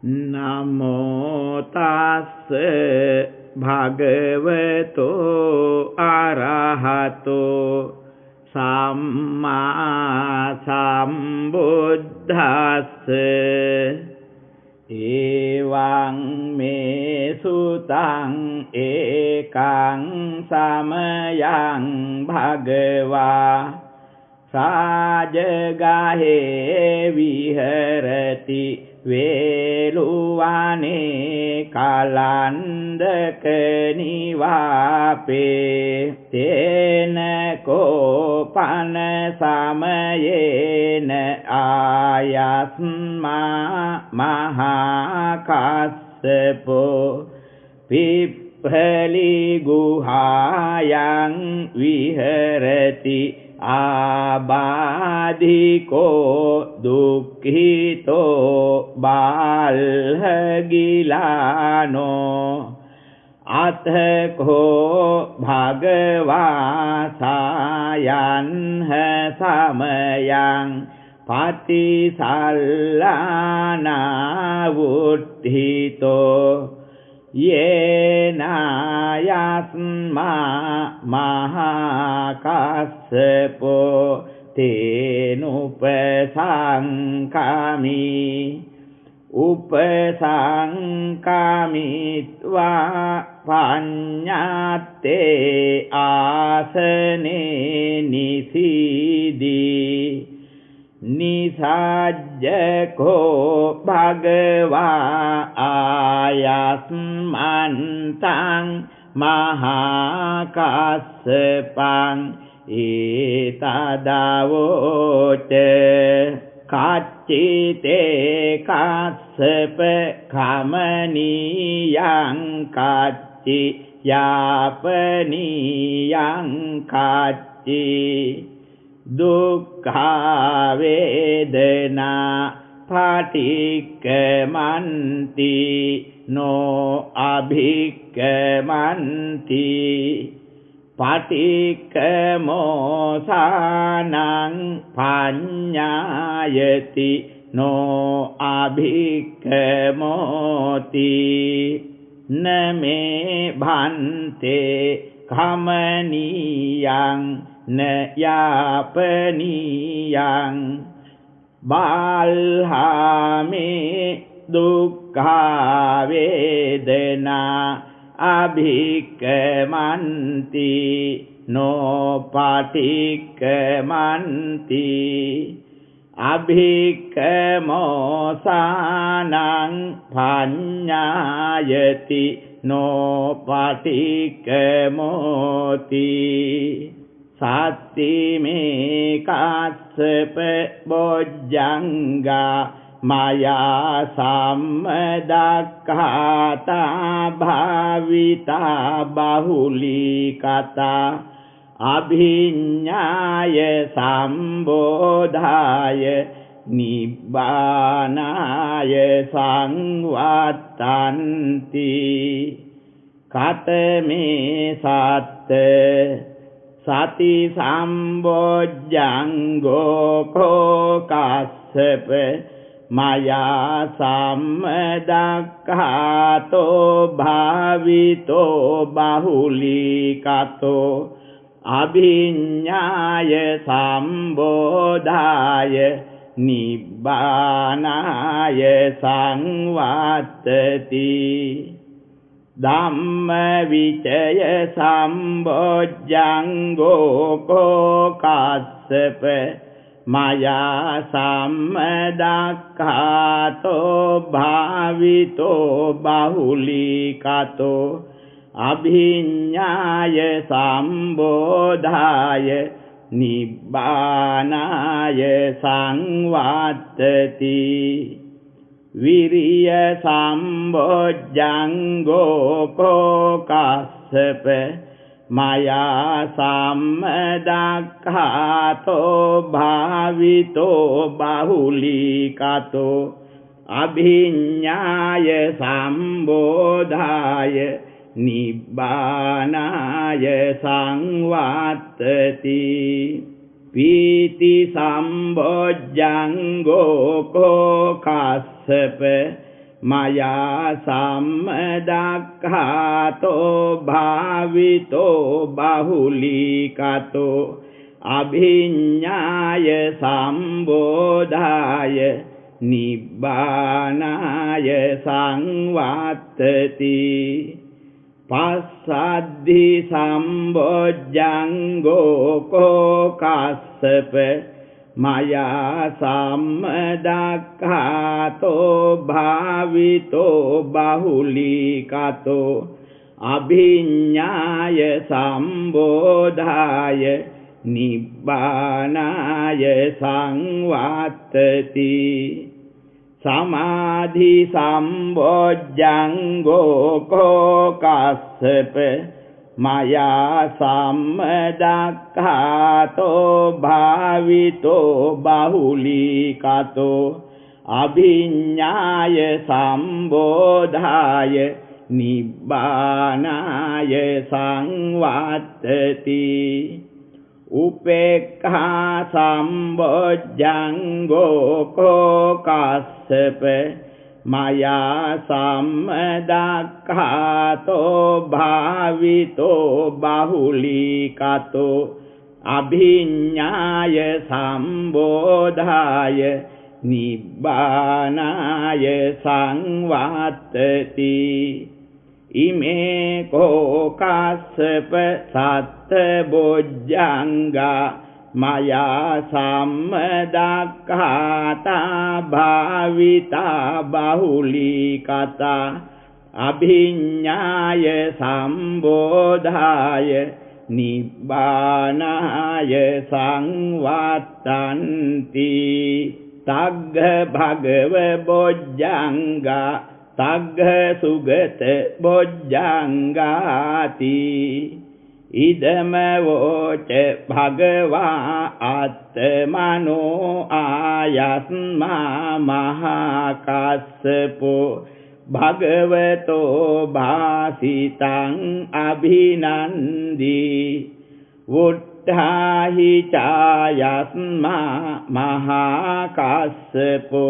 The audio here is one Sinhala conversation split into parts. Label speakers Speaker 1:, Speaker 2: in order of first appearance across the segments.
Speaker 1: නමෝ තස්ස භගවතෝ අරහතෝ සම්මා සම්බුද්දස්ස එවං මේ සුතං ඒකං සමයං භගවා සාජගහේ විහෙරති වේලුවනේ කලන්දක නිවාපේ තේන කෝපන සමයේන ආයස්මා මහා කස්සපෝ පිප්පලි ගුහායන් විහෙරති ආබාධිකෝ දුක්ඛිතෝ බාල්හගිලානෝ අතකෝ භගවා සායන්හ සමයං පතිසල්ලානා වුද්ධිතෝ යේනායස්මා මහා කස්සපෝ තේනුපසංකාමි උපසංකාමිත්වා පඤ්ඤාත්තේ ආසනේ නිසීදී නිසාජ්ජකෝ භගවා ආයස්මන්තං මහා කස්සපං ඒතදවෝච කච්චිතේ කස්සප කමනීයං කච්චි යාපනීයං කච්චි දුක්ඛ වේදනා පටික්කමන්ති නෝ අභික්කමන්ති පටික්කමෝසානං පඤ්ඤායති නෝ අභික්කමෝති නමේ භන්තේ කමනීයං නයාපනීයං බාල්හාමේ දුක්ඛ වේදනා අභික්කමන්ති නොපටික්කමන්ති අභික්කමෝසානං පඤ්ඤායති නොපටික්කමෝති සත්තිමේ කස්සප බොජ්ජංගා මයා සම්මදක්ඛාතා භාවිතා බහුලීකතා අභිඤ්ඤාය සම්බෝධාය නිබ්බානාය සංවත්තන්ති කතමේ සත්ත සති සම්බොජ්ජංගෝ කෝකස්සප මයා සම්මදක්ඛාතෝ භාවිතෝ බහුලීකතෝ අභිඤ්ඤාය සම්බෝධාය නිබ්බානාය සංවත්තති ධම්ම විචය සම්බොජ්ජංගෝ කෝකස්සප මයා සම්මදක්ඛාතෝ භාවිතෝ බහුලීකතෝ අභිඤ්ඤාය සම්බෝධාය නිබ්බානාය සංවත්තති විරිය සම්බොජ්ජංගෝ කෝකස්සප මයා සම්මදක්ඛාතෝ භාවිතෝ බහුලීකතෝ අභිඤ්ඤාය සම්බෝධාය නිබ්බානාය සංවත්තති පීති සම්බොජ්ජංගෝ කෝකස්සප मया सम्मदक्खातो भावितो बाहुलीकातो अभिज्ञाय संबोधाय निब्बानाय संवात्तति पश्चाद्धि संबोज्जंगो को काश्यप मया सम्मदक्खातो भावितो बाहुलीकातो अभिज्ञाय संबोधाय निब्बानाय संवात्तति समाधि संबोज्जंगो को काश्यप मया सम्मदक्खातो भावितो बाहुलीकातो अभिज्ञाय संबोधाय निब्बानाय संवात्तति उपेक्षा संबोज्जंगो को काश्यप मया सम्मदक्खातो भावितो बाहुलीकातो अभिज्ञाय संबोधाय निब्बानाय संवात्तति इमे को काश्यप सत्बोज्जंगा मया सम्मदक्खाता भाविता बाहुलीकाता अभिज्ञाय संबोधाय निब्बानाय संवात्तन्ति तग्ग भगव बोज्जंगा तग्ग सुगत बोज्जंगाति इदमवोच भगवा आत्मनो आयस्मा महाकाश्यपो भगवतो भासितं अभिनन्दी उत्थाहि चायस्मा महाकाश्यपो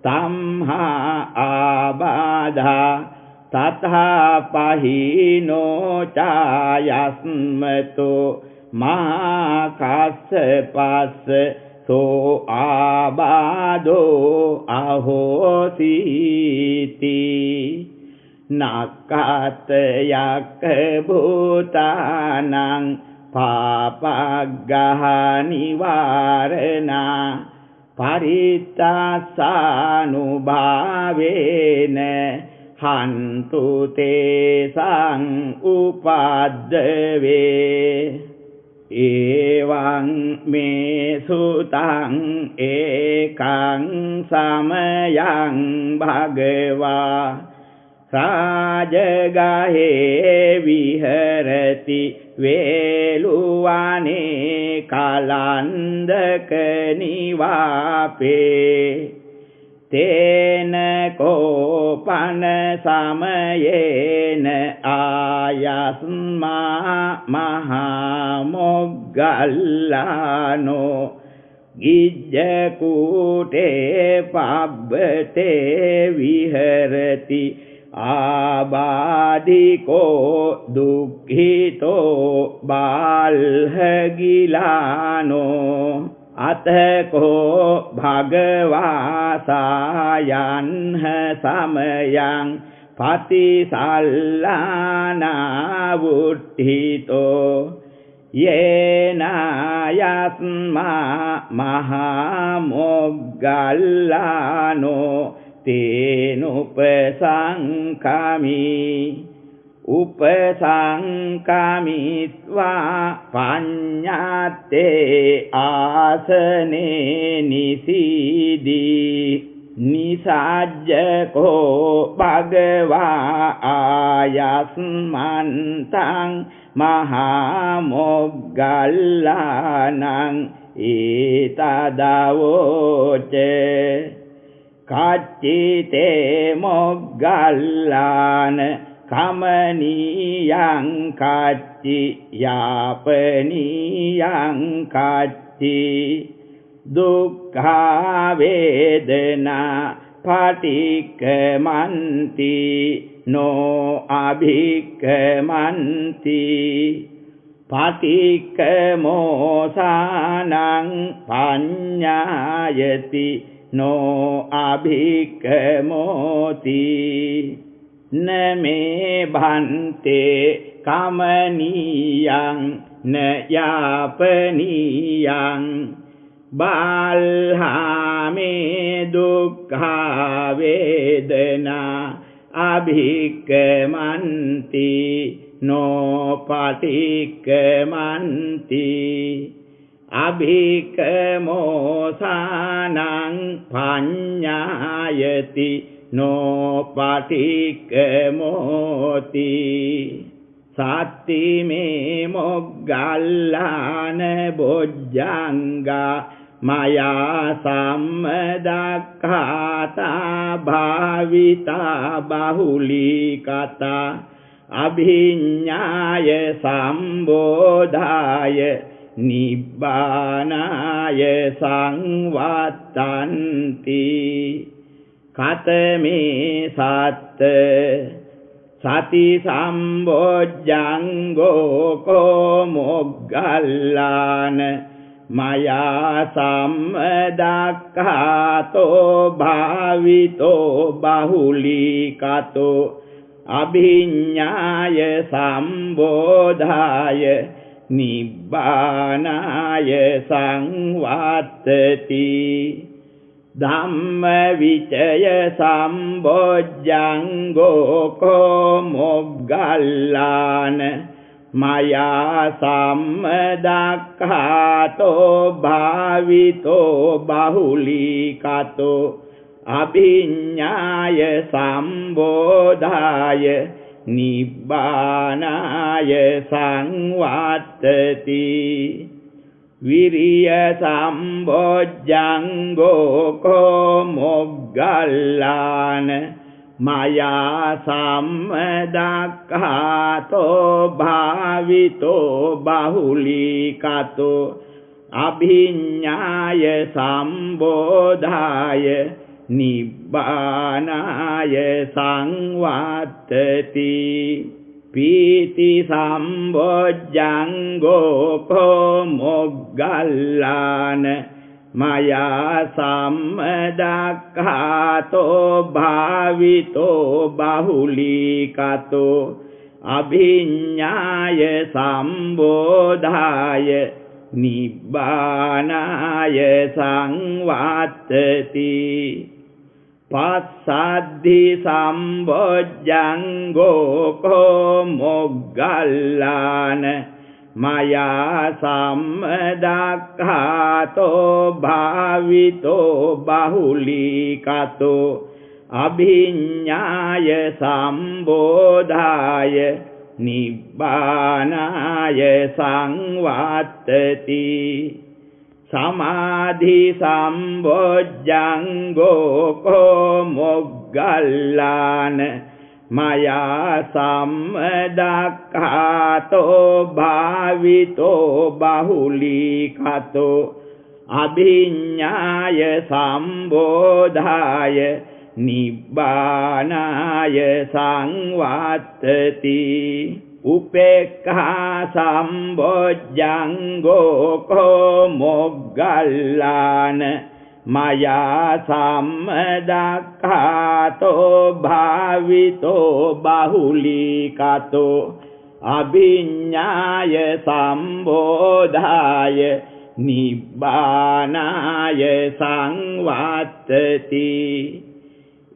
Speaker 1: तम्हा आबाधा तथा पाहिनो चायस्मतो महाकाश्यपस् सो आबाधो अहोसीति नाकातयकभूतानां पापगहनिवारणा परित्तासानुभावेन हन्तु तेषां उपाद्रवे एवं मे सुतं एकं समयं भगवा राजगहे विहरति वेलुवने कालान्दकनिवापे तेन कोपन समयेन आयस्मा महामोग्गल्लानो गिज्जकूटे पाब्बते विहरति आबाधिको दुःखितो बाल्हगिलानो अथ को भगवा सायन्ह समयं पतिसल्लानावुत्थितो येन यस्मा महामोग्गल्लानो तेनुपसङ्कामि उपसङ्कामित्वा पञ्ඤाते आसने निसीदि निसाज्य को भगवा आयस्मन्तं महामोग्गल्लानं एतदवोच काचिते मोग्गल्लान् कमनीयं काचि यापनीयं काचि दुःखावेदना පටික්කමන්ති නෝ අභික්කමන්ති පටික්කමෝසානං පඤ්ඤායති නෝ අභික්කමෝති නමේ භන්තේ කමනීයං න යාපනීයං බාල්හාමේ දුක්ඛා වේදනා අභික්කමන්ති නෝ පටික්කමන්ති අභික්කමෝසානං පඤ්ඤායති නෝ පටික්කමෝති සත්තිමේ මොග්ගල්ලාන බොජ්ජංගා මයා සම්මදක්ඛාතා භාවිතා බහුලීකතා අභිඤ්ඤාය සම්බෝධාය නිබ්බානාය සංවත්තන්ති කතමේ සත්ත සති සම්බොජ්ජංගෝ කෝ මොග්ගල්ලාන මයා සම්මදක්ඛාතෝ භාවිතෝ බහුලීකතෝ අභිඤ්ඤාය සම්බෝධාය නිබ්බානාය සංවත්තති ධම්මවිචය සම්බොජ්ජංගෝ කෝ මොග්ගල්ලාන මයා සම්මදක්ඛාතෝ භාවිතෝ බහුලීකතෝ අභිඤ්ඤාය සම්බෝධාය නිබ්බානාය සංවත්තති විරිය සම්බොජ්ජංගෝ කෝ මොග්ගල්ලාන මයා සම්මදක්ඛාතෝ භාවිතෝ බහුලීකතෝ අභිඤ්ඤාය සම්බෝධාය නිබ්බානාය සංවත්තති පීති සම්බොජ්ජංගෝ කෝ මොග්ගල්ලාන මයා සම්මදක්ඛාතෝ භාවිතෝ බහුලීකතෝ අභිඤ්ඤාය සම්බෝධාය නිබ්බානාය සංවත්තති පස්සද්ධි සම්බොජ්ජංගෝ කෝ මොග්ගල්ලාන මයා සම්මදක්ඛාතෝ භාවිතෝ බහුලීකතෝ අභිඤ්ඤාය සම්බෝධාය නිබ්බානාය සංවත්තති සමාධි සම්බොජ්ජංගෝ කෝ මොග්ගල්ලාන මයා සම්මදක්ඛාතෝ භාවිතෝ බහුලීකතෝ අභිඤ්ඤාය සම්බෝධාය නිබ්බානාය සංවත්තති උපේක්ඛා සම්බොජ්ජංගෝ කෝ මොග්ගල්ලාන මයා සම්මදක්ඛාතෝ භාවිතෝ බහුලීකතෝ අභිඤ්ඤාය සම්බෝධාය නිබ්බානාය සංවත්තති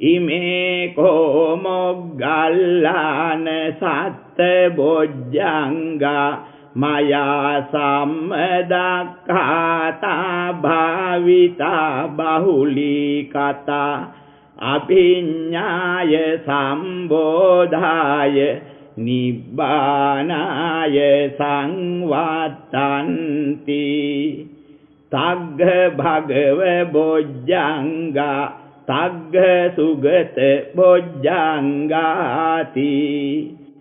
Speaker 1: ඉමේ කෝ මොග්ගල්ලාන සත්ත බොජ්ජංගා මයා සම්මදක්ඛාතා භාවිතා බහුලීකතා අභිඤ්ඤාය සම්බෝධාය නිබ්බානාය සංවත්තන්ති තග්ග භගව බොජ්ජංගා තග්ග සුගත බොජ්ජංගාති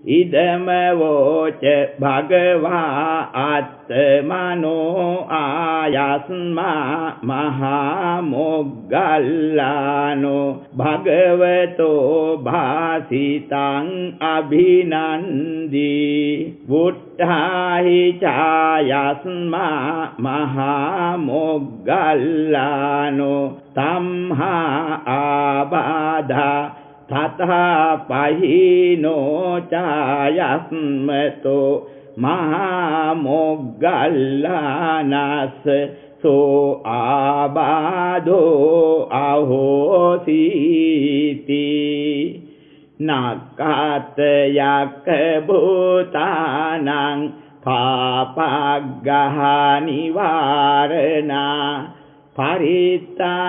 Speaker 1: ඉදම වෝච භගවා අත්තමනෝ ආයස්මා මහා මොග්ගල්ලානෝ භගවතෝ භාසිතං අභිනන්දී වුට්ඨාහි ඡායස්මා මහා මොග්ගල්ලානෝ තම්හා ආබාධා තථා පහිනෝ ඡායස්මතෝ මහා මොග්ගල්ලානස්ස සෝ ආබාධෝ අහෝසීති නක්ඛතයක භූතානං පාපග්ගහ නිවාරණා පරිත්තාසානුභාවේන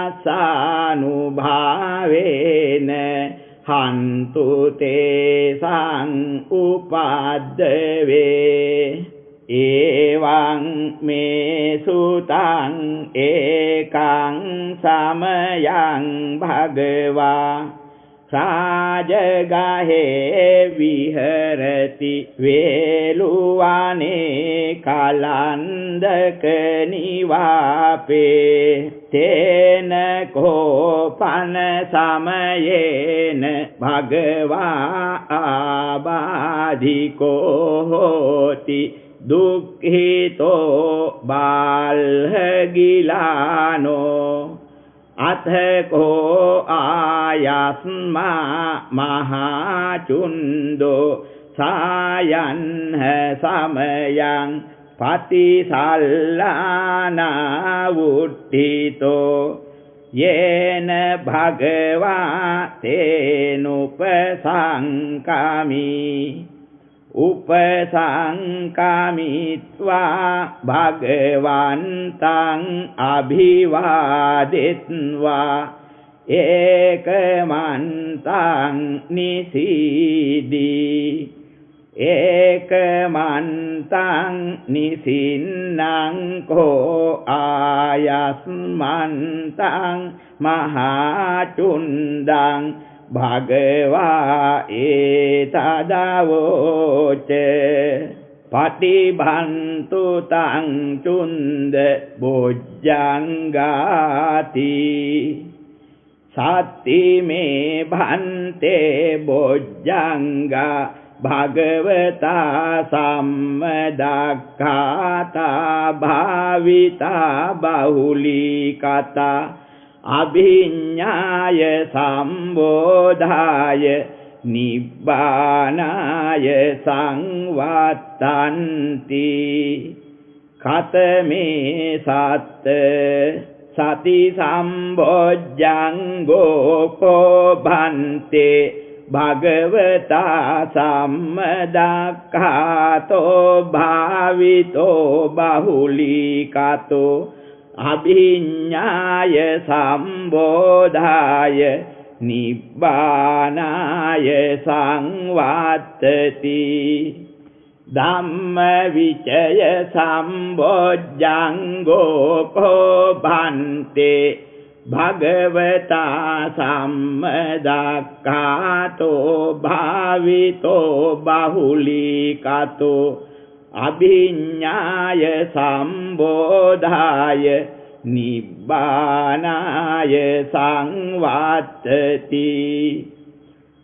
Speaker 1: හන්තු තේසං උපද්දවේ එවං මේ සුතං ඒකං සමයං භගවා රාජගහේ විහෙරති වේලුවනේ කලන්දක නිවාපේ තේන කෝපන සමයේන භගවා ආබාධිකෝ හෝති දුක්ඛිතෝ බාල්හගිලානෝ අතකෝ ආයස්මා මහාචුන්දෝ සායන්හ සමයං පතිසල්ලානා වුට්ඨිතෝ යේන භගවා තේනුපසංකාමි උපසංකාමිත්වා භගවන්තං අභිවාදෙත්වා ඒකමන්තං නිසීදී ඒකමන්තං නිසින්නං කෝ ආයස්මන්තං මහාචුන්දං භගවා ඒතදවෝච පටිභන්තු තං චුන්ද බොජ්ජංගාති සත්ති මේ භන්තේ බොජ්ජංගා භගවතා සම්මදක්ඛාතා භාවිතා බහුලී කතා අභිඤ්ඤාය සම්බෝධාය නිබ්බානාය සංවත්තන්ති කතමේ සත්ත සති සම්බොජ්ජංගෝ කෝ භන්තේ භගවතා සම්මදක්ඛාතෝ භාවිතෝ බහුලී කතෝ අභිඤ්ඤාය සම්බෝධාය නිබ්බානාය සංවත්තති ධම්ම විචය සම්බොජ්ජංගෝ කෝ භන්තේ භගවතා සම්මදක්ඛාතෝ භාවිතෝ බහුලී කතෝ අභිඤ්ඤාය සම්බෝධාය නිබ්බානාය සංවත්තති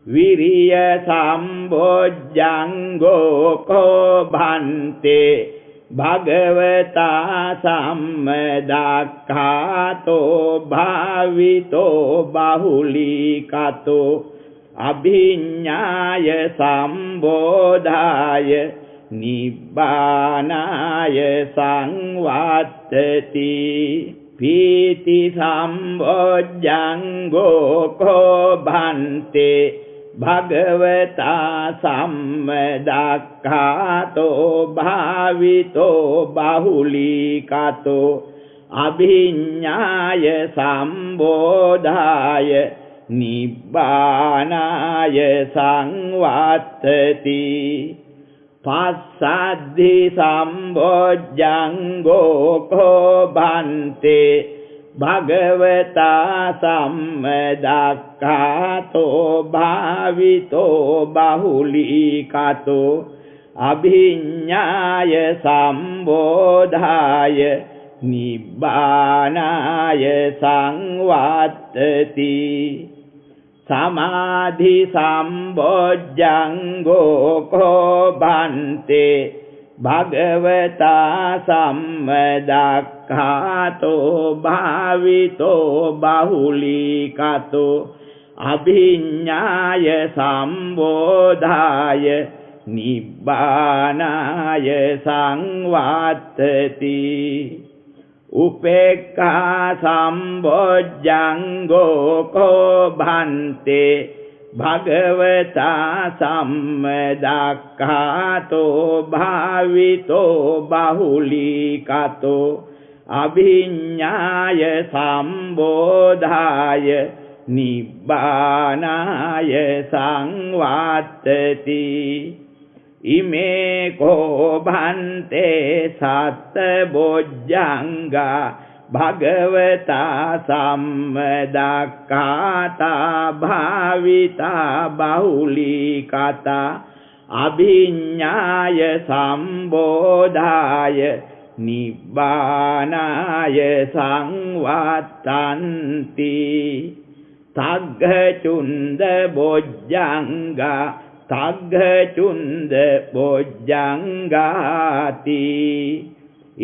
Speaker 1: විරිය සම්බොජ්ජංගෝ කෝ භන්තේ භගවතා සම්මදක්ඛාතෝ භාවිතෝ බහුලී කතෝ අභිඤ්ඤාය සම්බෝධාය නිබ්බානාය සංවත්තති පීති සම්බොජ්ජංගෝ කෝ භන්තේ භගවතා සම්මදක්ඛාතෝ භාවිතෝ බහුලී කතෝ අභිඤ්ඤාය සම්බෝධාය නිබ්බානාය සංවත්තති පස්සද්ධි සම්බොජ්ජංගෝ කෝ භන්තේ भगवता सम्मदक्खातो भावितो बाहुलीकातो अभिज्ञाय संबोधाय निब्बानाय संवात्तति समाधि संबोज्जंगो को भन्ते भगवता सम्मदक्खातो भावितो बाहुलीकातो अभिज्ञाय संबोधाय निब्बानाय संवात्तति उपेक्षा संबोज्जंगो को भन्ते भगवता सम्मदक्खातो भावितो बाहुलीकातो अभिज्ञाय संबोधाय निब्बानाय संवात्तति इमे को भन्ते सत्बोज्जंगा भगवता सम्मदक्खाता भाविता बाहुलीकाता अभिज्ञाय संबोधाय निब्बानाय संवात्तन्ति तग्गचुंद बोज्जंगा तग्गचुंद बोज्जंगाति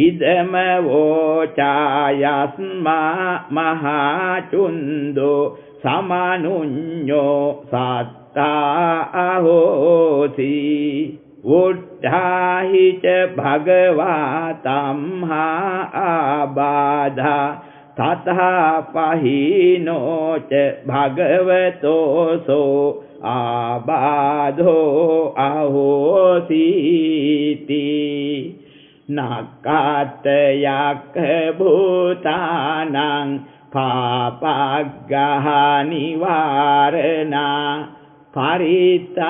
Speaker 1: इदम वोचायस्मा महाचुंदो समानुन्यो सत्ता अहोसि उड्ढाहि च भगवतं हा आबाधा तथा पहीनो च भगवतोऽसो आबाधो अहोसीति नकातयाक भूतानां पापग्रह निवारणा परित्यागसानुभावेन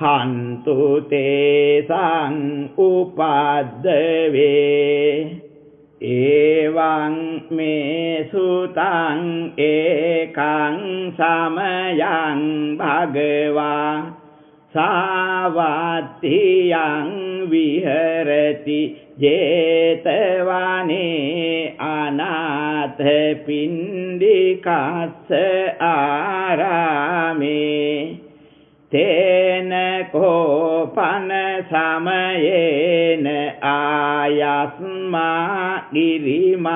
Speaker 1: हन्तु तेषां उपादवे एवं मे सुतं एकं समयं भगवान् सावत्तियं विहरति जेतवने अनाथपिण्डिकास्य आरामे तेन कोपन समयेन आयास्मा गिरिमानन्दो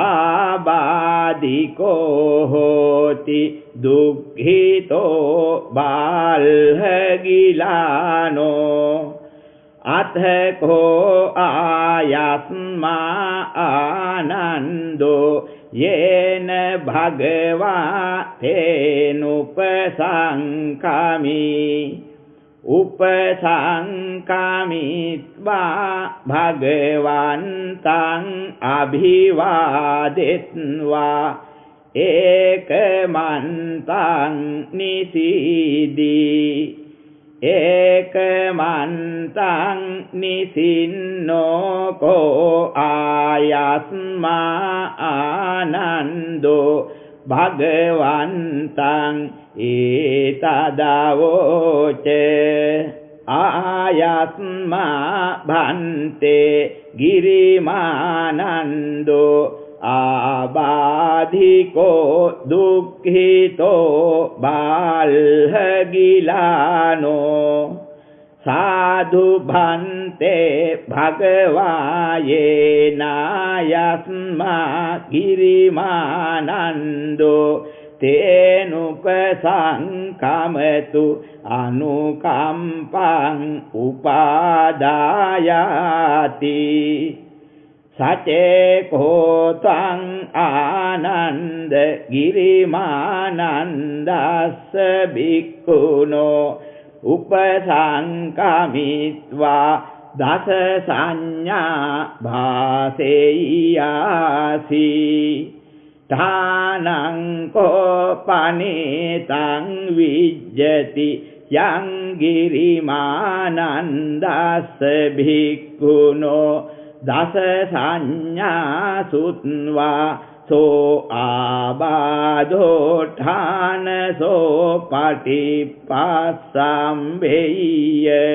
Speaker 1: आबाधिको होति दुःखितो बाल्हगिलानो अथ को आयास्मा आनन्दो येन भगवान् तेनुपसङ्कामि उपसङ्कामित्वा भगवन्तं अभिवादित्वा एकमन्तं निषीदि एकमन्तं निषिन्नो को आयास्मा आनन्दो भगवन्तं एतदवोच आयास्मा भन्ते गिरिमानन्दो आबाधिको दुःखितो बाल्हगिलानो साधु भन्ते भगवायेनायस्मा गिरिमानन्दो तेनुपसङ्कामतु अनुकम्पं उपादायाति सचेको त्वं आनन्द गिरिमानन्दस्य भिक्खुनो उपसङ्कामित्वा दश संज्ञा भासेयासि स्थानं कोपनीतं विज्जति yang girimanandassa bhikkhuno dasa sanya sutva so abadhothana so patipassambeya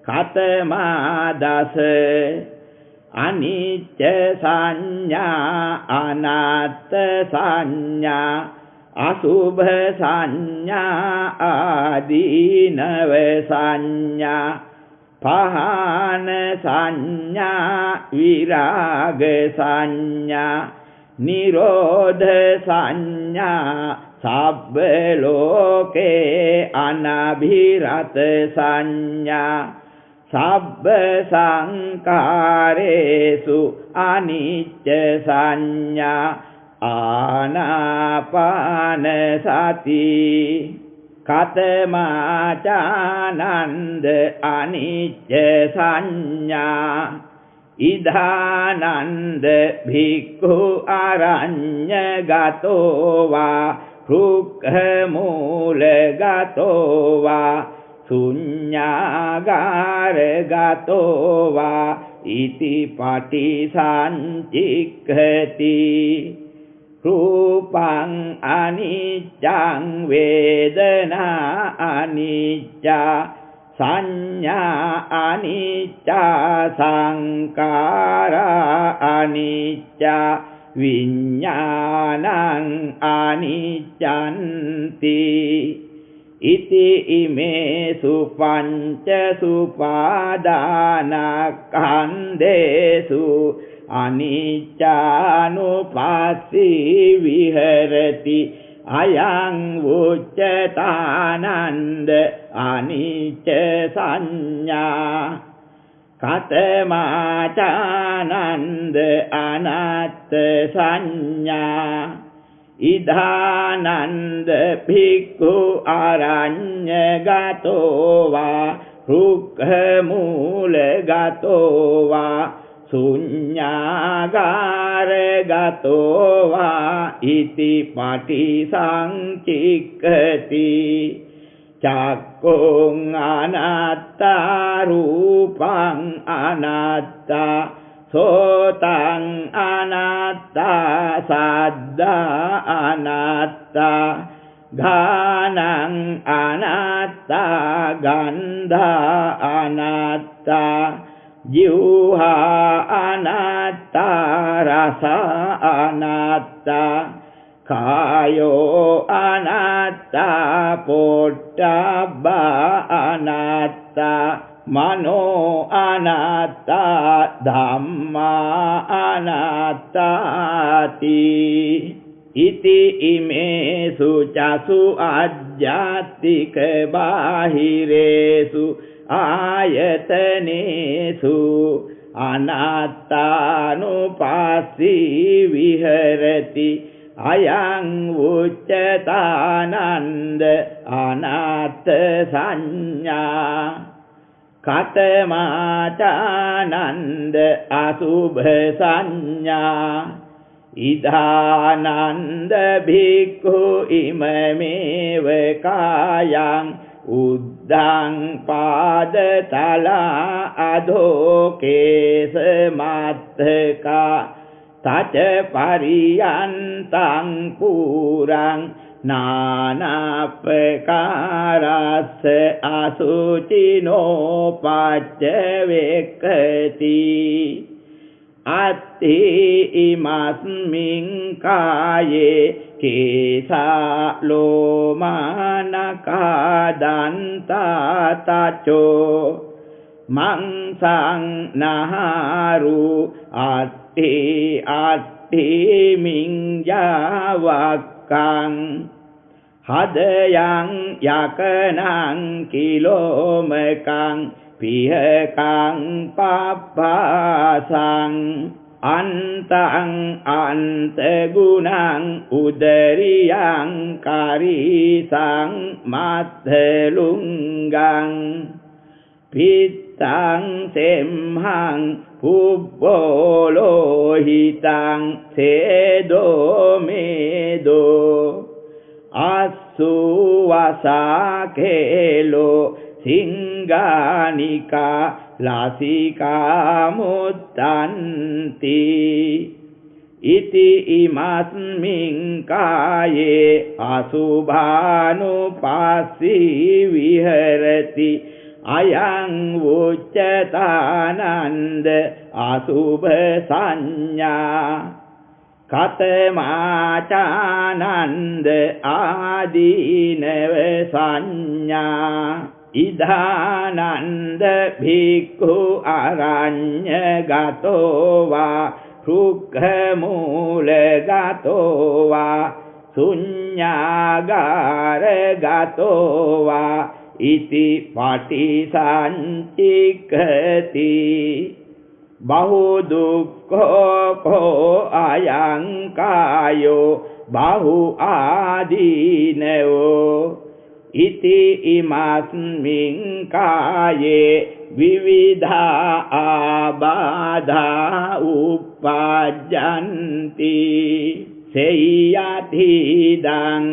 Speaker 1: katama dasa anicca sanya anatta sanya asubha sanya adinava sanya pahana sanya viraga sanya nirodha sanya sabba loke anabhirata sanya sabba sankharesu anicca sanya anapana sati katamacananda anicca sanya idhananda bhikkhu aranya gato va rukha mula gato va sunyagara gato va iti patisanchikkati rupang aniccang vedana anicca sanya anicca sankhara anicca viññānaṃ aniccanti iti imesu panca supadānakkhandesu aniccanupassī viharati ayaṃ vuccatānanda anicca saññā katamacananda anatta saññā idhananda bhikkhu aranya gato va rukha mula gato va sunyagara gato va iti patisanchikkati cakkung anatta rupang anatta sotang anatta sadda anatta ghanang anatta gandha anatta jiwha anatta rasa anatta kayo anatta pottabba anatta mano anatta dhamma anattati iti imesu casu ajjatika bahiresu ayatanesu anattanupassī viharati ayaṃ vuccatānanda anatta saññā katamacananda asubha saññā idhananda bhikkhu imameva kāyaṃ uddhaṃ pādatala adhokesa matthaka taca pariyantaṃ puraṃ nānapakārassa asucino paccavekkati atti imasmiṃ kāye kesa loma nakādantā taco maṅsaṃ naharu atti miññāvakkhaṃ hadayaṃ yakanaṃ kilomakaṃ pihakaṃ pappāsaṃ antaṃ antagunaṃ udariyaṃ karīsaṃ mathalungaṃ pittaṃ semhaṃ pubbolohitāṃ sedo medo assu වසා කේලෝ සිංගානිකා ලාසිකා මුත්තන්ති ඉති ඉමස්මින් කායේ අසුභානුපස්සී විහෙරති අයං උච්චතානන්ද අසුභ සංඥා කතමාචානන්ද ආදීනව සංඥා ඉදානන්ද භික්ඛු අරඤ්ඤ ගතෝ වා රුක්ඛ මූල ගතෝ වා ශුඤ්ඤාගාර ගතෝ වා ඉති පටිසංචික්ඛති බහු දුක්ඛෝ කෝ අයං කායෝ බහු ආදීනවෝ ඉති ඉමස්මින් කායේ විවිධා ආබාධා උප්පජ්ජන්ති සේයතිදං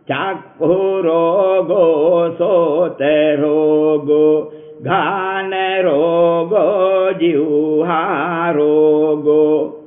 Speaker 1: චක්ඛු රෝගෝ සෝත රෝගෝ ඝාන රෝගෝ જીවහා රෝගෝ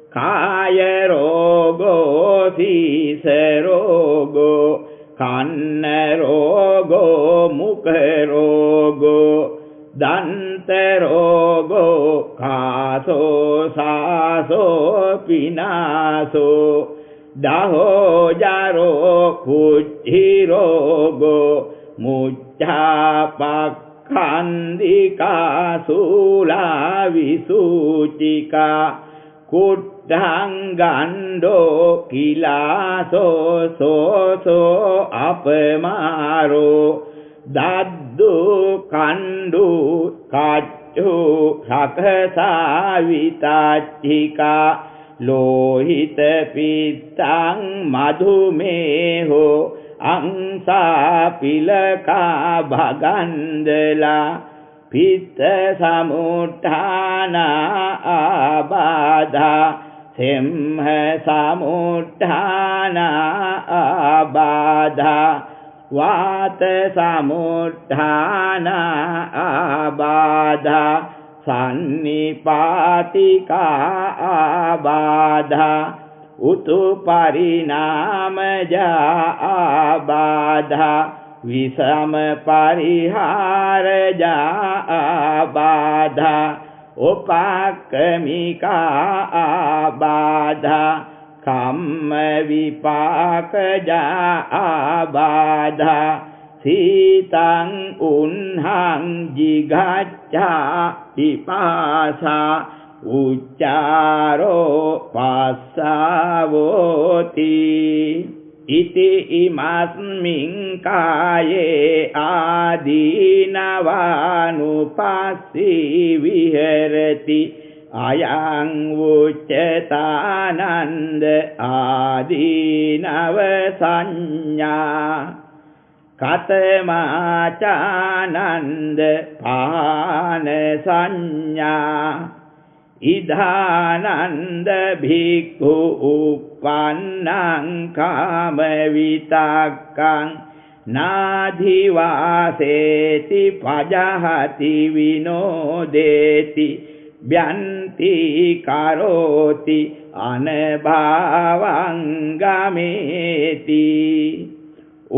Speaker 1: කාය රෝගෝ සීස රෝගෝ කන්න රෝගෝ මුඛ රෝගෝ දන්ත රෝගෝ කාසෝ සාසෝ පිනාසෝ දහෝ ජරෝ කුච්චි රෝගෝ මුච්ඡාපක්ඛන්දිකා සූලා විසුචිකා කුට්ඨං ගණ්ඩෝ කිලාසෝ සෝසෝ අපමාරෝ දද්දු කණ්ඩු කච්චු රකසාවිතාච්චිකා ලෝහිත පිත්තං මධුමේහෝ අංසා පිලකා භගන්දලා පිත්ත සමුත්ථාන ආබාධා සෙම්හ සමුත්ථාන ආබාධා වාත සමුත්ථාන ආබාධා සන්නිපාතිකා ආබාධා උතු පරිණාමජා ආබාධා විසම පරිහාරජා ආබාධා උපක්ඛමිකා ආබාධා කම්ම විපාකජා ආබාධා සීතං උන්හං ජිගච්ඡා පිපාසා උච්චාරෝ පස්සාවෝති ඉති ඉමස්මින් කායේ ආදීනවානුපස්සී විහෙරති අයං උච්චතානන්ද ආදීනව සංඥා කතමාචානන්ද පාන සංඥා ඉදානන්ද භික්ඛු උප්පන්නං කාම විතක්කං නාධිවාසේති පජහති විනෝදේති භ්‍යන්ති කරෝති අනභවං ගමේති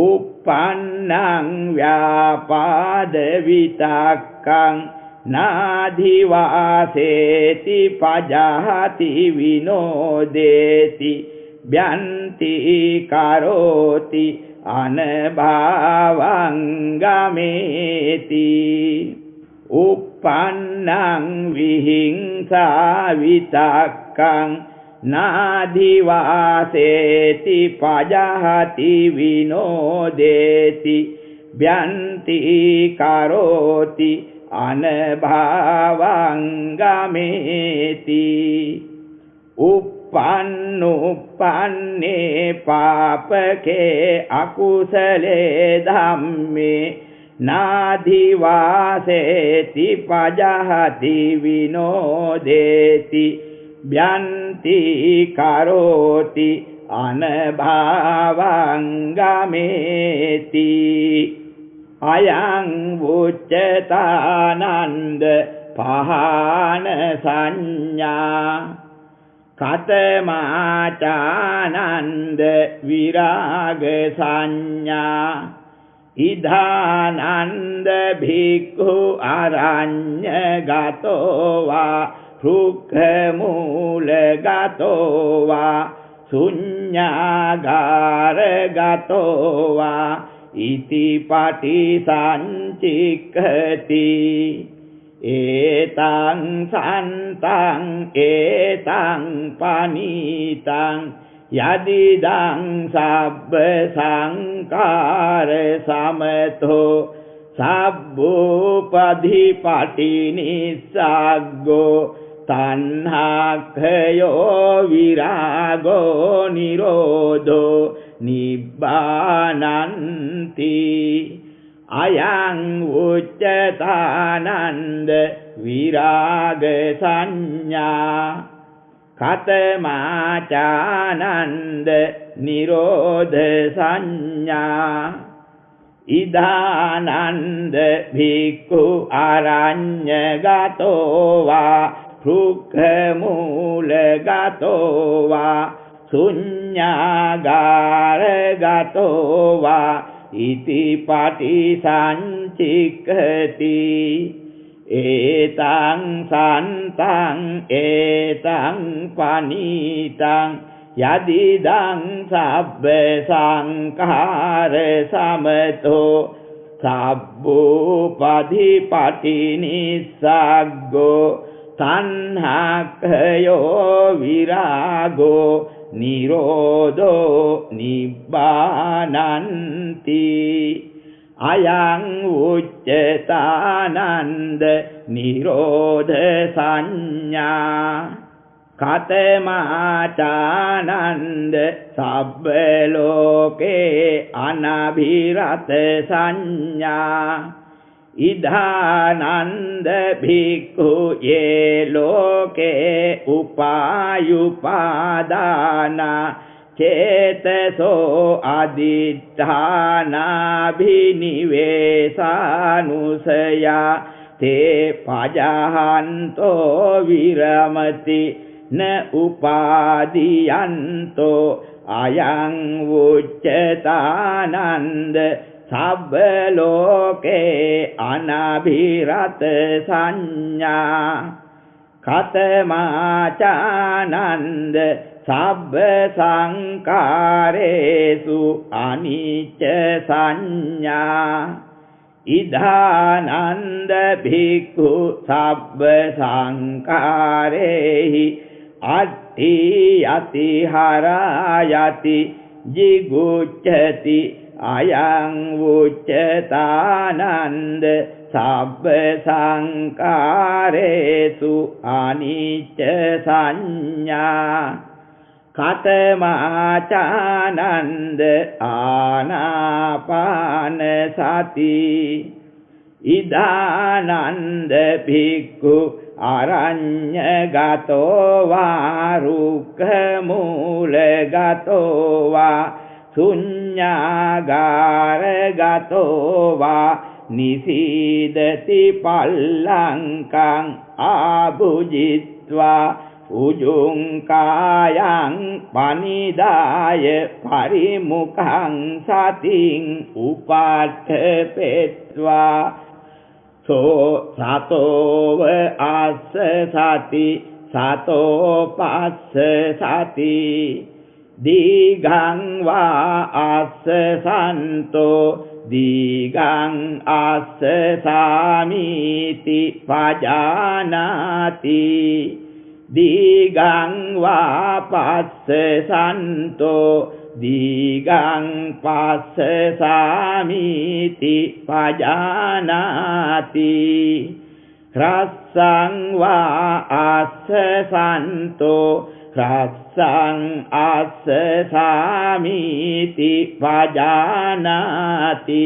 Speaker 1: උප්පන්නං ව්‍යාපාද විතක්කං නාධිවාසේති පජහති විනෝදේති භ්‍යන්ති කරෝති අනභවං ගමේති උප්පන්නං විහිංසා විතක්කං නාධිවාසේති පජහති විනෝදේති භ්‍යන්ති කරෝති අනභවං ගමේති uppannuppanne papake akusale dhamme nadhivaseti pajahati vinodeti byanti karoti අනභාවංගමේති අයං උච්චතානන්ද පහන සංඥා කතමාචානන්ද විරාග සංඥා ඉදානන්ද භික්ඛු අරඤ්ඤ ගතෝ වා රුක්ඛ මූල ගතෝ වා ශුඤ්ඤාගාර ගතෝ වා ඉතිපටි සංචික්ඛති ඒතං සන්තං ඒතං පනීතං යදිදං සබ්බ සංකාර සමතෝ සබ්බෝපදීපටි නිස්සග්ගෝ තණ්හාඛයෝ විරාගෝ නිරෝධෝ නිබ්බානන්ති අයං උච්චතානන්ද විරාග සංඥා කතමාචානන්ද නිරෝධ සංඥා ඉදානන්ද භික්ඛු අරඤ්ඤ ගතෝ වා රුක්ඛ මූල ගතෝ වා ශුඤ්ඤාගාර ගතෝ වා ඉතිපටි සංචික්ඛති ඒතං සන්තං ඒතං පනීතං යදිදං සබ්බ සංඛාර සමතෝ සබ්බෝපදීපටි නිස්සග්ගෝ තණ්හාඛයෝ විරාගෝ නිරෝධෝ නිබ්බානන්ති අයං උච්චතානන්ද නිරෝධ සංඥා කතමාචානන්ද සබ්බ ලෝකේ අනභිරත සංඥා ඉදානන්ද භික්ඛු යේ ලෝකේ උපායුපාදාන චේතසෝ අදිඨානාභිනිවේසානුසයා තේ පජහන්තෝ විරමති න උපාදීයන්තෝ අයං උච්චතානන්ද සබ්බ ලෝකේ අනභිරත සංඥා කතමාචානන්ද සබ්බ සංකාරේසු අනිච්ච සංඥා ඉදානන්ද භික්ඛු සබ්බ සංකාරේහි අට්ඨි යති හරායති ජිගුච්ඡති අයං උච්චතානන්ද සබ්බ සංකාරේසු අනිච්ච සංඥා කතමාචානන්ද ආනාපාන සති ඉදානන්ද භික්ඛු අරඤ්ඤ ගතෝ වා රුක්ඛ මූල ගතෝ වා ශුඤ්ඤාගාර ගතෝ වා නිසීදති පල්ලංකං ආභුජිත්වා උජුං කායං පනිදාය පරිමුඛං සතින් උපාඨපෙත්වා සෝ සතෝව අස්ස සති සතෝ පස්ස සති දීඝං වා අස්ස සන්තෝ දීඝං අස්ස සාමීති පජානාති දීඝං වා පස්ස සන්තෝ දීඝං පස්ස සාමීති පජානාති රස්සං වා අස්ස සන්තෝ රස්සං අස්ස සාමීති පජානාති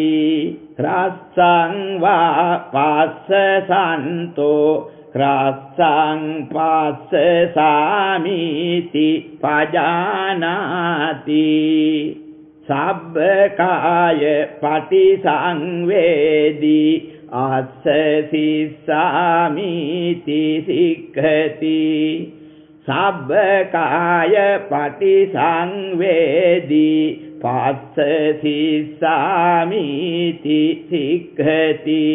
Speaker 1: රස්සං වා පස්ස සන්තෝ රස්සං පස්ස සාමීති පජානාති සබ්බකාය පටිසංවේදී අස්ස සිස්සාමිති සික්ඛති සබ්බකාය පටිසංවේදී පස්ස සිස්සාමිති සික්ඛති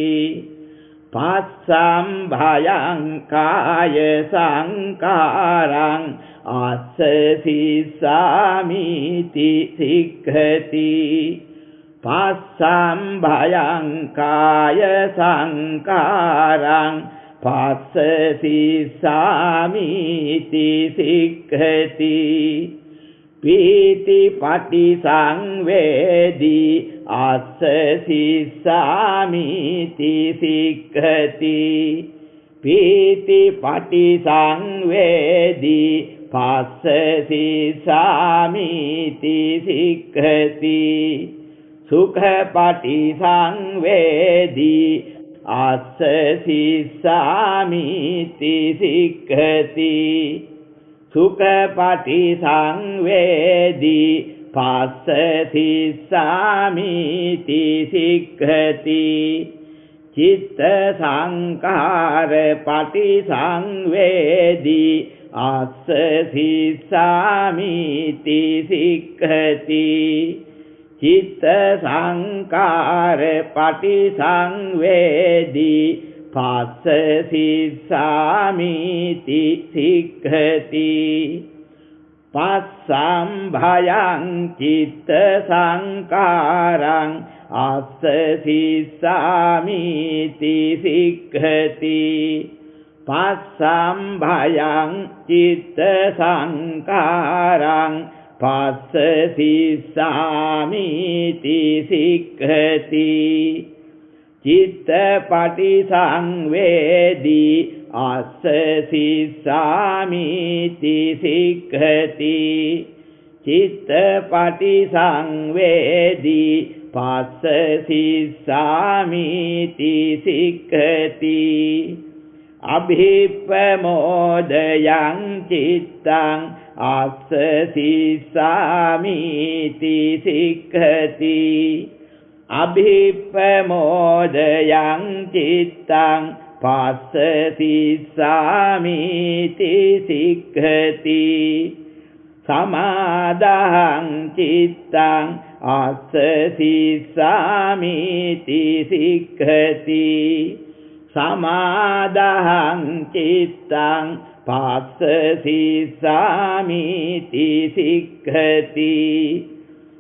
Speaker 1: පස්සම් භයං කාය සංකාරං අස්ස සිස්සාමිති සික්ඛති පස්සම් භයං කාය සංකාරං පස්ස සිස්සාමිති සික්ඛති පීති පටිසංවේදී අස්ස සිස්සාමිති සික්ඛති පීති පටිසංවේදී පස්ස සිස්සාමිති සික්ඛති සුඛ පටිසංවේදී අස්ස සිස්සාමිති සික්ඛති සුඛ පටිසංවේදී පස්ස සිස්සාමිති සික්ඛති චිත්ත සංඛාර පටිසංවේදී අස්ස සිස්සාමිති සික්ඛති චිත්ත සංඛාර පටිසංවේදී පස්ස සිස්සාමිති සික්ඛති පස්සම් භයං චිත්ත සංඛාරං අස්ස සිස්සාමිති සික්ඛති පස්සම් භයං චිත්ත සංඛාරං පස්ස සිස්සාමිති සික්ඛති චිත්ත පටිසංවේදී අස්ස සිස්සාමිති සික්ඛති චිත්ත පටිසංවේදී පස්ස සිස්සාමිති සික්ඛති අභිප්පමෝදයං චිත්තං අස්ස සිස්සාමිති සික්ඛති අභිප්පමෝදයං චිත්තං පස්ස සිස්සාමිති සික්ඛති සමාදාහං චිත්තං අස්ස සිස්සාමිති සික්ඛති සමාදාහං චිත්තං පස්ස සිස්සාමිති සික්ඛති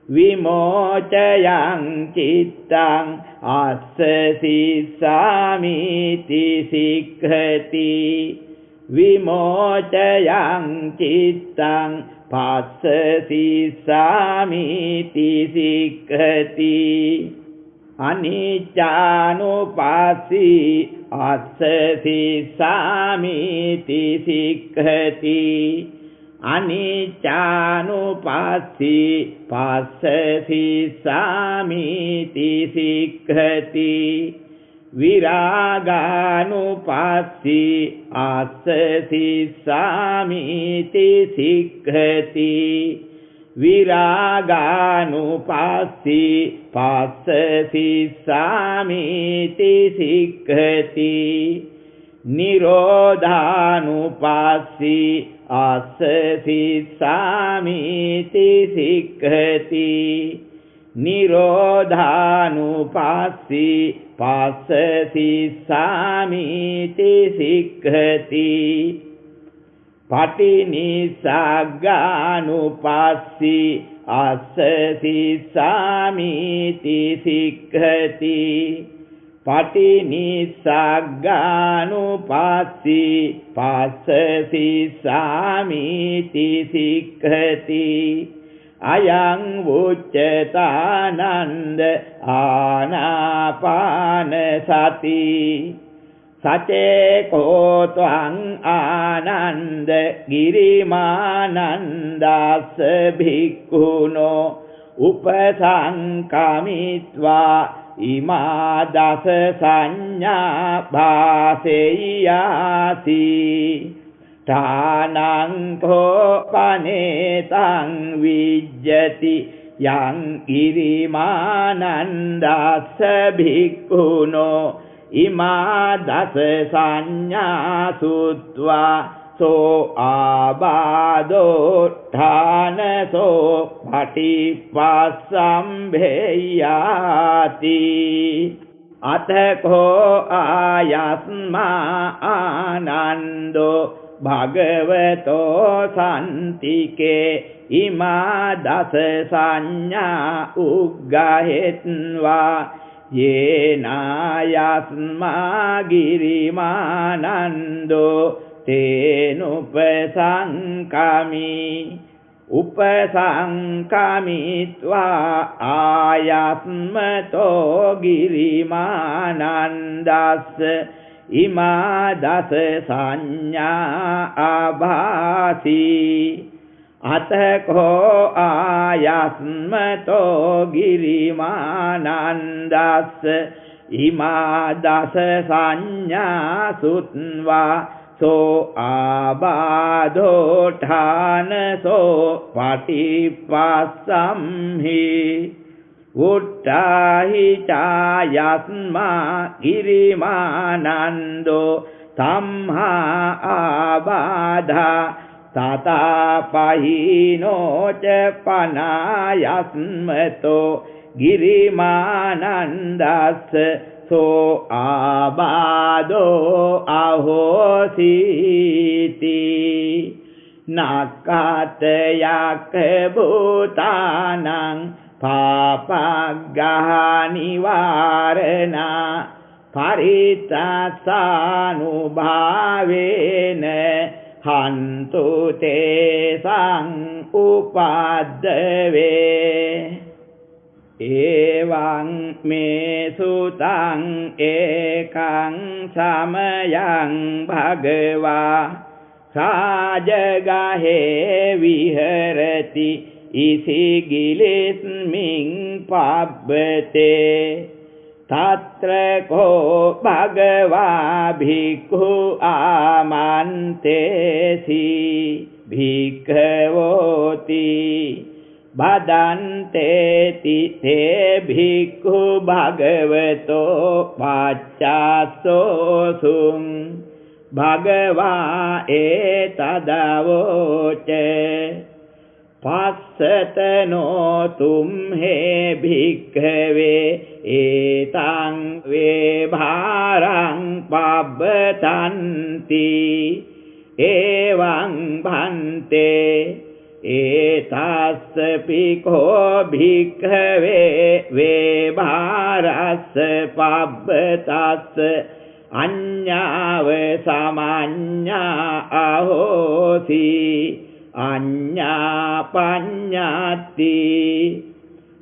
Speaker 1: විමෝචයං චිත්තං අස්ස සිස්සාමිති සික්ඛති විමෝචයං චිත්තං පස්ස සිස්සාමිති සික්ඛති අනිච්චානුපස්සී අස්ස සිස්සාමිති සික්ඛති අනිච්චානුපස්සී පස්ස සිස්සාමිති සික්ඛති විරාගානුපස්සී අස්ස සිස්සාමිති සික්ඛති විරාගානුපස්සී පස්ස සිස්සාමිති සික්ඛති නිරෝධානුපස්සී අස්ස සිස්සාමිති සික්ඛති නිරෝධානුපස්සී පස්ස සිස්සාමිති සික්ඛති පටිනිස්සග්ගානුපස්සී අස්ස සිස්සාමිති සික්ඛති පටිනිස්සග්ගානුපස්සී පස්ස සිස්සාමිති සික්ඛති අයං උච්චතානන්ද ආනාපාන සති සචේකෝ ත්වං ආනන්ද ගිරිමානන්දස්ස භික්ඛුනෝ උපසංකමිත්වා ඉමා දස සංඥා භාසෙය්‍යාසි ඨානං කෝ පනේතං විජ්ජති යං ඉරිමානන්දස්ස භික්ඛුනෝ ඉමා දස සංඥා සුත්වා සෝ ආබාධෝ ඨානසෝ පටිපස්සම්භේයාති අතකෝ ආයස්මා ආනන්දෝ භගවතෝ සන්තිකේ ඉමා දස සංඥා උග්ගහෙත්වා යේනායස්මා ගිරිමානන්දෝ තේනුපසංකමි උපසංකමිත්වා ආයස්මතෝ ගිරිමානන්දස්ස ඉමා දස සංඥා ආභාසි අතකෝ ආයස්මතෝ ගිරිමානන්දස්ස ඉමා දස සංඥා සුත්වා සෝ ආබාධෝ ඨානසෝ පටිපස්සම්හි උට්ඨාහි චායස්මා ගිරිමානන්දෝ සම්හා ආබාධා තතපහිනෝ ච පනායස්මතෝ ගිරිමානන්දස්ස සෝ ආබාධෝ අහෝසීති නක්ඛතයක් භූතානං පාපග්ගහනිවාරණා පරිත්‍යාසානුභාවේන හන්තු තේසං උපද්දවේ එවං මේ සුතං ඒකං සමයං භගවා රාජගහේ විහෙරති ඉසිගිලිස්මින් පබ්බතේ තත්‍ර කෝ භගවා භික්ඛු ආමන්තේසි භික්ඛවෝති බදන්තේති තේ භික්ඛු භගවතෝ පච්චාසෝසුං භගවා ඒතදවෝච පස්සතනෝ තුම්හේ භික්ඛවේ ඒතං වේ භාරං පබ්බතන්ති එවං භන්තේ ඒතස්ස පිකෝ භික්ඛවේ වේ භාරස්ස පබ්බතස්ස අඤ්ඤාව සමඤ්ඤා අහෝසි අඤ්ඤා පඤ්ඤාති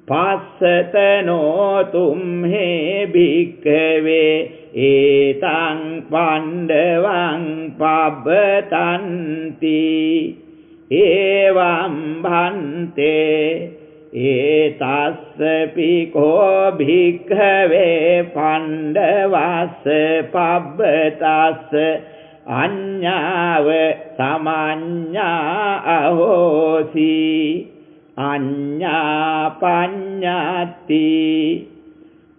Speaker 1: පස්සතනෝ තුම්හේ භික්ඛවේ ඒතං පණ්ඩවං පබ්බතන්ති එවං භන්තේ ඒතස්ස පිකෝ භික්ඛවේ පණ්ඩවස්ස පබ්බතස්ස අඤ්ඤාව සමඤ්ඤා අහෝසි අඤ්ඤා පඤ්ඤාති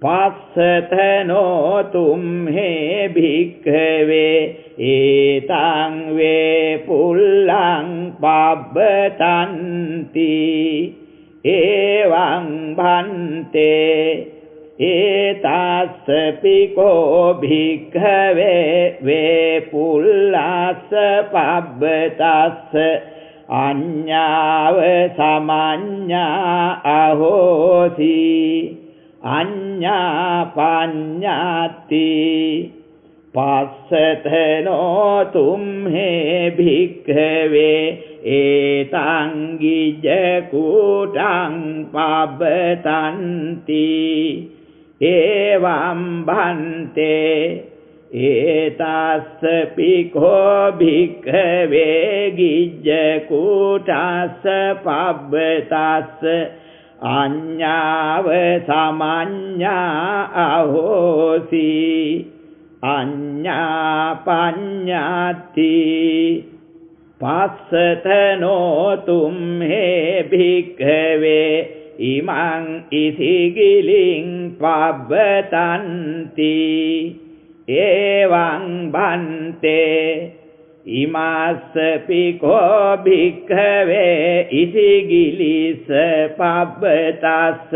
Speaker 1: පස්සතනෝ තුම්හේ භික්ඛවේ ඒතං වේ පුල්ලං පබ්බතන්ති එවං භන්තේ ඒතස්ස පිකෝ භික්ඛවේ වේ පුල්ලස්ස පබ්බතස්ස අඤ්ඤාව සමඤ්ඤා අහෝසි අඤ්ඤා පඤ්ඤාති පස්සතනෝ තුම්හේ භික්ඛවේ ඒතං ගිජ්ජ කූටං පබ්බතන්ති එවං භන්තේ ඒතස්ස පිකෝ භික්ඛවේ ගිජ්ජ කූටස්ස පබ්බතස්ස අඤ්ඤාව සමඤ්ඤා අහෝසි අඤ්ඤා පඤ්ඤාති පස්සතනෝ තුම්හේ භික්ඛවේ ඉමං ඉසිගිලින් පබ්බතන්ති එවං බන්තේ ඉමස්ස පිකෝ භික්ඛවේ ඉසිගිලිස පබ්බතස්ස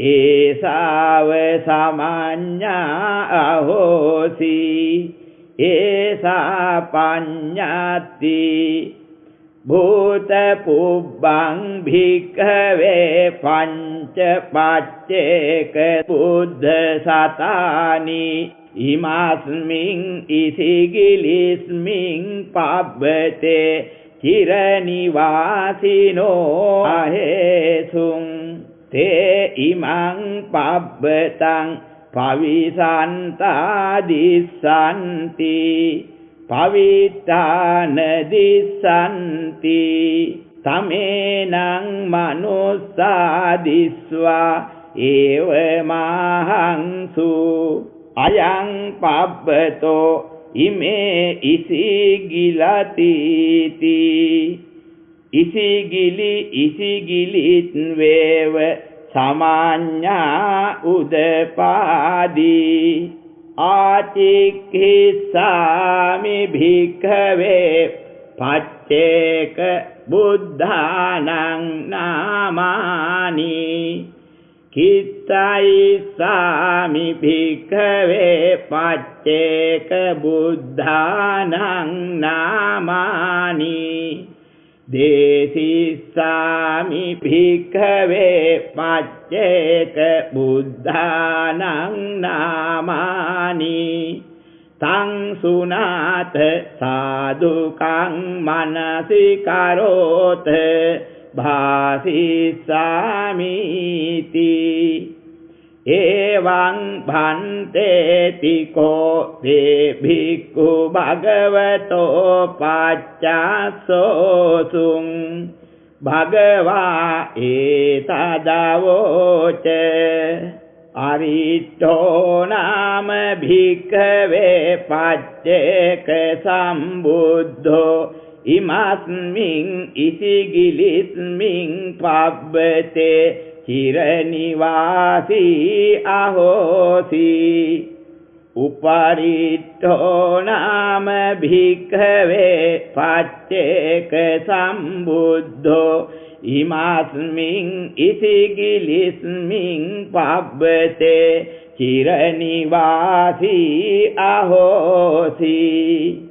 Speaker 1: ඒසාව සමඤ්ඤා අහෝසි ඒසා පඤ්ඤාති භූත පුබ්බං භික්ඛවේ පංච පච්චේක බුද්ධ සතානි ඉමස්මින් ඉසිගිලිස්මින් පබ්බතේ චිර නිවාසිනෝ අහේසුං තේ ඉමං පබ්බතං පවිසන්තා දිස්සන්ති පවිත්තාන දිස්සන්ති තමේනං මනුස්සා දිස්වා ඒව මහංසු අයං පබ්බතෝ ඉමේ ඉසිගිලතිති ඉසිගිලිත් වේව සමඤ්ඤා උදපාදී ආචික්ඛිසාමි භික්ඛවේ පච්චේක බුද්ධානං නාමානි කිත්තයිසාමි භික්ඛවේ පච්චේක බුද්ධානං නාමානි දේසිස්සාමි භික්ඛවේ පච්චේක බුද්ධානං නාමානි තං සුනාත සාදුකං මනසිකරෝත භාසිස්සාමිති එවං භන්තේති කෝ තේ භික්ඛු භගවතෝ පච්චස්සෝසුං භගවා ඒතදවෝච අරිට්ඨෝ නාම භික්ඛවේ පච්චේක සම්බුද්ධෝ ඉමස්මින් ඉසිගිලිස්මින් පබ්බතේ චිර නිවාසී අහෝසි උපරිට්ඨෝ නාම භික්ඛවේ පච්චේක සම්බුද්ධෝ ඉමස්මින් ඉසිගිලිස්මින් පබ්බතේ චිර නිවාසී අහෝසි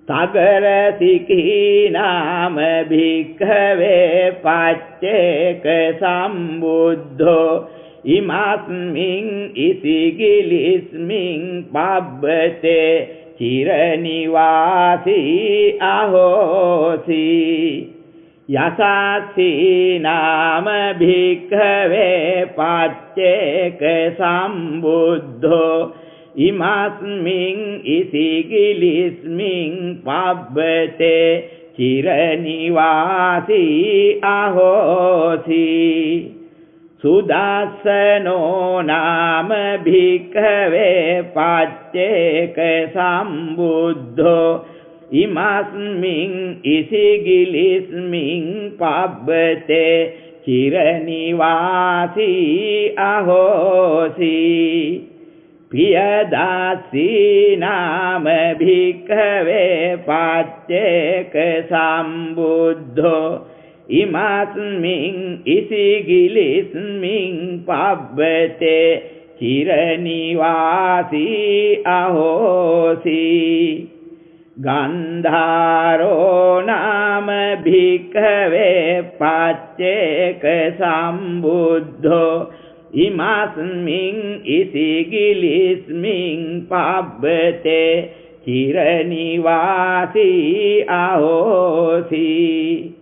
Speaker 1: සගරසිකී නාම භික්ඛවේ පච්චේක සම්බුද්ධෝ ඉමස්මින් ඉසිගිලිස්මින් පබ්බතේ චිර නිවාසී අහෝසි යසස්සී නාම භික්ඛවේ පච්චේක සම්බුද්ධෝ ඉමස්මින් ඉසිගිලිස්මින් පබ්බතේ චිර නිවාසී අහෝසි සුදස්සනෝ නාම භික්ඛවේ පච්චේක සම්බුද්ධෝ ඉමස්මින් ඉසිගිලිස්මින් පබ්බතේ චිර නිවාසී අහෝසි පියදාසී නාම භික්ඛවේ පච්චේක සම්බුද්ධෝ ඉමස්මින් ඉසිගිලිස්මින් පබ්බතේ චිර නිවාසී අහෝසි ගන්ධාරෝ නාම භික්ඛවේ පච්චේක සම්බුද්ධෝ ඉමස්මින් ඉසිගිලිස්මින් පබ්බතේ චිර නිවාසී අහෝසි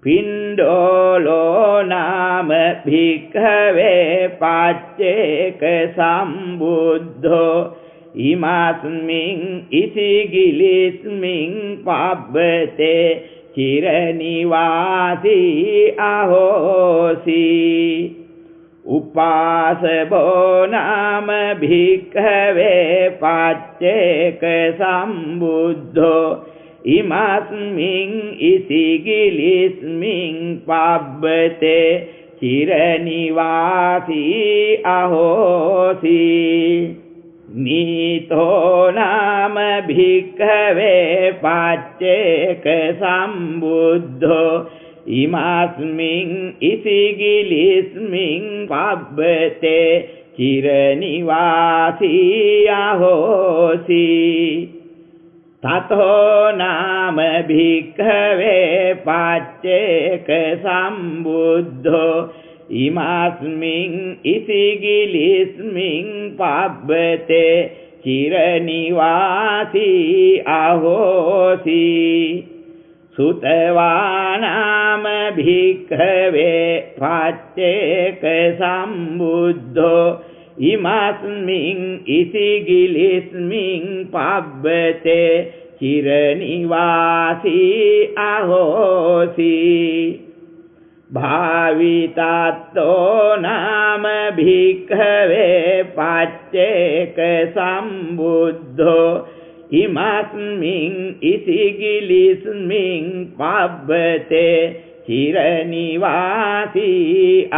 Speaker 1: පින්ඩෝලෝ නාම භික්ඛවේ පච්චේක සම්බුද්ධෝ ඉමස්මින් ඉසිගිලිස්මින් පබ්බතේ චිර නිවාසී අහෝසි උපාසබෝ නාම භික්ඛවේ පච්චේක සම්බුද්ධෝ ඉමස්මින් ඉසිගිලිස්මින් පබ්බතේ චිරනිවාසී අහෝසි නීතෝ නාම භික්ඛවේ පච්චේක සම්බුද්ධෝ ඉමස්මින් ඉසිගිලිස්මින් පබ්බතේ චිරනිවාසී අහෝසි තතෝ නාම භික්ඛවේ පච්චේක සම්බුද්ධෝ ඉමස්මින් ඉසිගිලිස්මින් පබ්බතේ චිරනිවාසී අහෝසි සුතවා නාම භික්ඛවේ පච්චේක සම්බුද්ධෝ ඉමස්මින් ඉසිගිලිස්මින් පබ්බතේ චිරනිවාසී අහෝසි භාවිතත්තෝ නාම භික්ඛවේ පච්චේක සම්බුද්ධෝ ඉමස්මින් ඉසිගිලිස්මින් පබ්බතේ චිරනිවාසී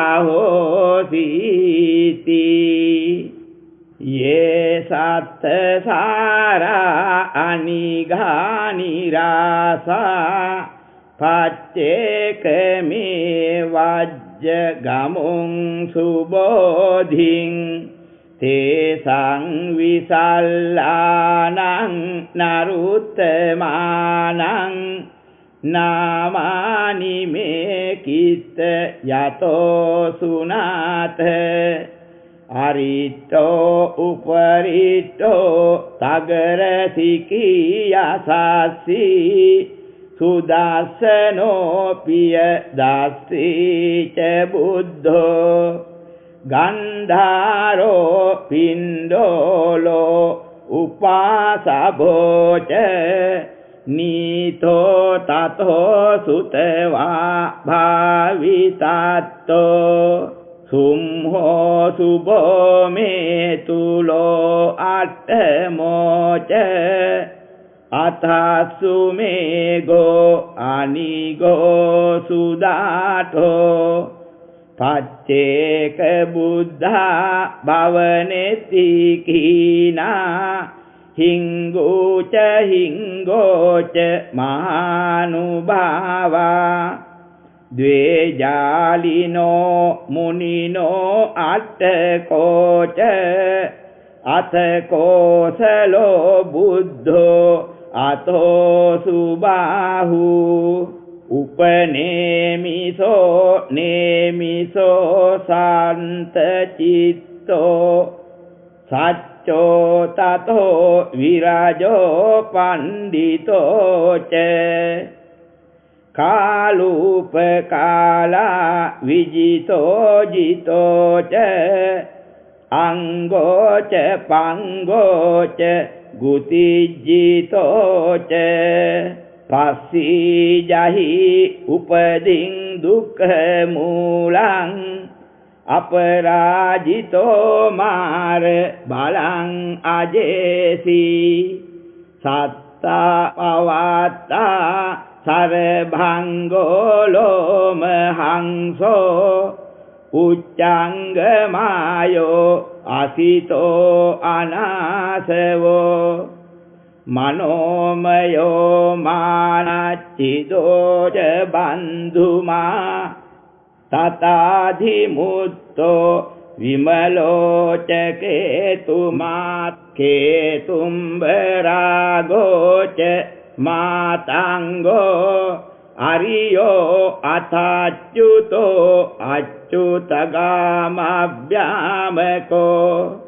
Speaker 1: අහෝසීති යේ සත්තසාරා අනිඝානිරාසා පච්චේක මේ වජ්ජ ගමුං සුබෝධින් තේසං විසල්ලානං නරුත්තමානං නාමානි මේ කිත්ත යතෝ සුනාත අරිට්ඨෝ උපරිට්ඨෝ තගරසිකී යසස්සී සුදස්සනෝ පිය දස්සී ච බුද්ධෝ ගන්ධාරෝ පින්ඩෝලෝ උපාසභෝච නීතෝ තතෝ සුතවා භාවිතත්තෝ සුම්හෝ සුභෝ මේ තුලෝ අට්ඨමෝච අතස්සු මේගෝ අනිගෝ සුදාඨෝ පච්චේක බුද්ධා භවනෙති කීනා හිංගෝච මහානුභාවා ද්වේජාලිනෝ මුනිනෝ අට්ඨකෝච අතකෝසලෝ බුද්ධෝ අතෝ සුබාහු උපනේමිසෝ නේමිසෝ සාන්තචිත්තෝ සච්චෝ තතෝ විරජෝ පණ්ඩිතෝ ච කාලූපකාලා විජිතෝ ජිතෝ ච අංගෝ ච පංගෝ ච ගුතිජ්ජිතෝ ච පස්සී ජහි උපදින් දුක්ඛ මූලං අපරාජිතෝ මාර බලං අජේසි සත්තා පවත්තා සරභංගෝ ලෝමහංසෝ උච්චංගමායෝ අසිතෝ අනාසවෝ මනෝමයෝ මානච්චිදෝ ච බන්ධුමා තතාධිමුත්තෝ විමලෝ ච කේතුමාත් කේතුම්බරාගෝ ච මාතංගෝ අරියෝ අතච්චුතෝ අච්චුතගාමභ්‍යාමකෝ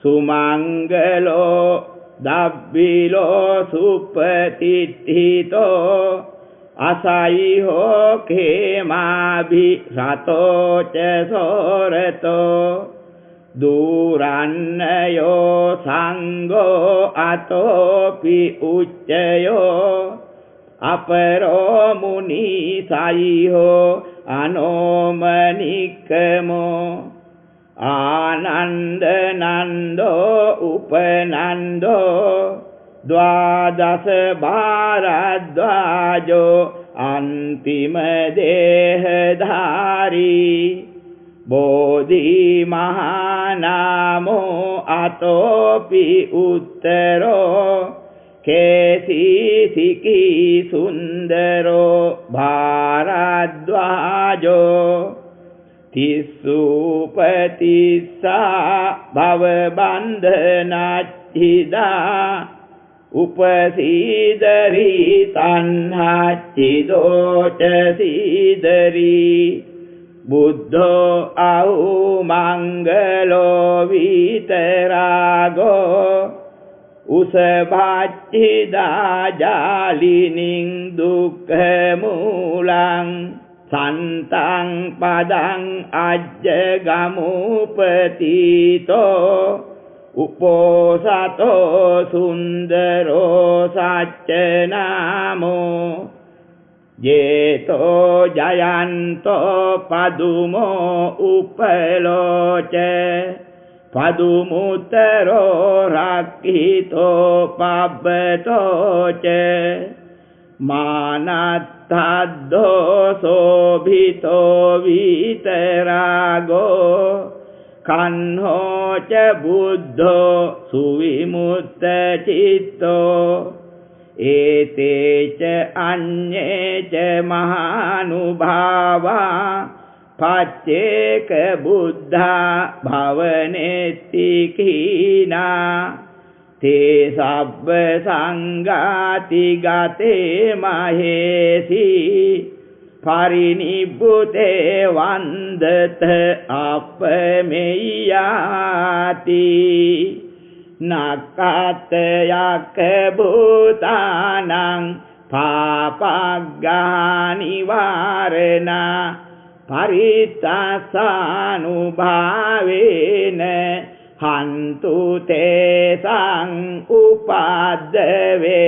Speaker 1: සුමංගලෝ දබ්බිලෝ සුපතිත්ථිතෝ අසයිහෝ khemaභි රතෝ ච සෝරතෝ දුරන්නයෝ සංඝෝ අතෝපි උච්චයෝ අපරෝ මුනි සයිහෝ අනෝමනික්කමෝ ආනන්ද නන්දෝ උපනන්දෝ द्वादश भारद्वाजो अंतिम देहधारी बोधि महानामो अतोपि उत्तरो केशिशिखी सुंदरो भारद्वाजो तिस्सुपतिस्सा भवबन्धनाच्छिदा उपसीदरी तन्नाच्छिदोचसीदरी बुद्धो औमङ्गलो वीतरागो उसभाच्छिदा जालिनीं दुःखमूलं सन्तं पदं अज्जगमुपतीतो उपोसतो सुन्दरो सच्चनामो जेतो जयन्तो पदुमो उपलोच पदुमुत्तरो रक्षितो पब्बतो च मानत्थद्धो शोभितो वीतरागो कन्हो च बुद्धो सुविमुक्तचित्तो एते च अन्ये च महानुभावा पच्चेक बुद्धा भवनेत्तिकीना ते सब्ब संगाति गते महेशी परिनिभूते वन्दत अपमेयाति नक्कतयक्भूतानां पापग्रहनिवारणा परित्तासानुभावेन हन्तु तेषां उपादवे।